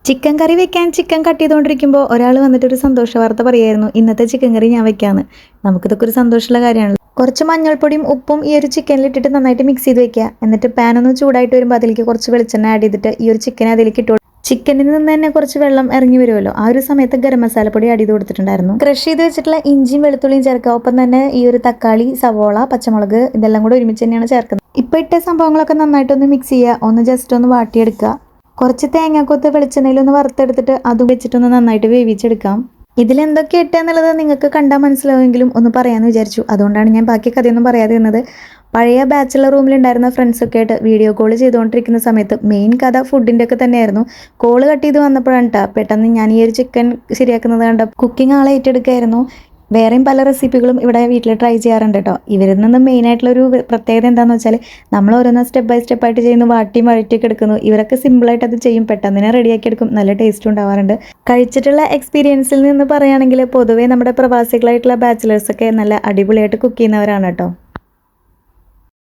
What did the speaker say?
Chicken കറി വെക്കാൻ chicken cut ചെയ്തുകൊണ്ടിരിക്കുമ്പോൾ ഒരാൾ വന്നിട്ട് ഒരു സന്തോഷ വാർത്ത പറയായിരുന്നു, ഇന്നത്തെ ചിക്കൻ കറി ഞാൻ വെക്കാന്ന്. നമുക്കിതൊക്കെ ഒരു സന്തോഷമുള്ള കാര്യമാണല്ലോ. കുറച്ച് മഞ്ഞൾപ്പൊടിയും ഉപ്പും ഈ ഒരു ചിക്കനിൽ ഇട്ടിട്ട് നന്നായിട്ട് മിക്സ് ചെയ്ത് വെക്കുക. എന്നിട്ട് പാൻ ഒന്ന് ചൂടായിട്ട് വരുമ്പോൾ അതിലേക്ക് കുറച്ച് വെളിച്ചെണ്ണ ആഡ് ചെയ്തിട്ട് ഈ ഒരു ചിക്കൻ അതിലേക്ക് ഇട്ടു. ചിക്കനിൽ നിന്ന് തന്നെ കുറച്ച് വെള്ളം ഇറങ്ങി വരുമല്ലോ, ആ ഒരു സമയത്ത് ഗരം മസാലപ്പൊടി ആഡ് ചെയ്ത് കൊടുത്തിട്ടുണ്ടായിരുന്നു. ക്രഷ് ചെയ്ത് വെച്ചിട്ടുള്ള ഇഞ്ചിയും വെളുത്തുള്ളിയും ചേർക്കുക. ഒപ്പം തന്നെ ഈ ഒരു തക്കാളി, സവോള, പച്ചമുളക് ഇതെല്ലാം കൂടെ ഒരുമിച്ച് തന്നെയാണ് ചേർക്കുന്നത്. ഇപ്പം ഇട്ട സംഭവങ്ങളൊക്കെ നന്നായിട്ടൊന്ന് മിക്സ് ചെയ്യുക. ഒന്ന് ജസ്റ്റ് ഒന്ന് വാട്ടിയെടുക്കുക. കുറച്ച് തേങ്ങാക്കൊത്ത് വെളിച്ചെണ്ണയിലൊന്ന് വറുത്തെടുത്തിട്ട് അതും വെച്ചിട്ടൊന്ന് നന്നായിട്ട് വേവിച്ചെടുക്കാം. ഇതിലെന്തൊക്കെ ഇട്ടെന്നുള്ളത് നിങ്ങൾക്ക് കണ്ടാൽ മനസ്സിലാവുമെങ്കിലും ഒന്ന് പറയാമെന്ന് വിചാരിച്ചു. അതുകൊണ്ടാണ് ഞാൻ ബാക്കി കഥയൊന്നും പറയാതെ ഇരുന്നത്. പഴയ ബാച്ചിലർ റൂമിലുണ്ടായിരുന്ന ഫ്രണ്ട്സൊക്കെ ആയിട്ട് വീഡിയോ കോൾ ചെയ്തുകൊണ്ടിരിക്കുന്ന സമയത്ത് മെയിൻ കഥ ഫുഡിൻ്റെ ഒക്കെ തന്നെയായിരുന്നു. കോള് കട്ട് ചെയ്ത് വന്നപ്പോഴാണ് കേട്ടോ പെട്ടെന്ന് ഞാൻ ഈ ഒരു ചിക്കൻ ശരിയാക്കുന്നത് കണ്ട കുക്കിംഗ് ആളെ ഏറ്റെടുക്കായിരുന്നു. വേറെയും പല റെസിപ്പികളും ഇവിടെ വീട്ടിൽ ട്രൈ ചെയ്യാറുണ്ട് കേട്ടോ. ഇവരിൽ നിന്ന് മെയിനായിട്ടുള്ളൊരു പ്രത്യേകത എന്താണെന്ന് വെച്ചാൽ നമ്മൾ ഓരോന്ന് സ്റ്റെപ്പ് ബൈ സ്റ്റെപ്പായിട്ട് ചെയ്യുന്നു, വാട്ടിയും വഴറ്റിയൊക്കെ എടുക്കുന്നു. ഇവരൊക്കെ സിമ്പിളായിട്ട് അത് ചെയ്യും, പെട്ടെന്ന് തന്നെ റെഡിയാക്കി എടുക്കും, നല്ല ടേസ്റ്റ് ഉണ്ടാവാറുണ്ട്. കഴിച്ചിട്ടുള്ള എക്സ്പീരിയൻസിൽ നിന്ന് പറയുകയാണെങ്കിൽ പൊതുവേ നമ്മുടെ പ്രവാസികളായിട്ടുള്ള ബാച്ചിലേഴ്സൊക്കെ നല്ല അടിപൊളിയായിട്ട് കുക്ക് ചെയ്യുന്നവരാണ് കേട്ടോ.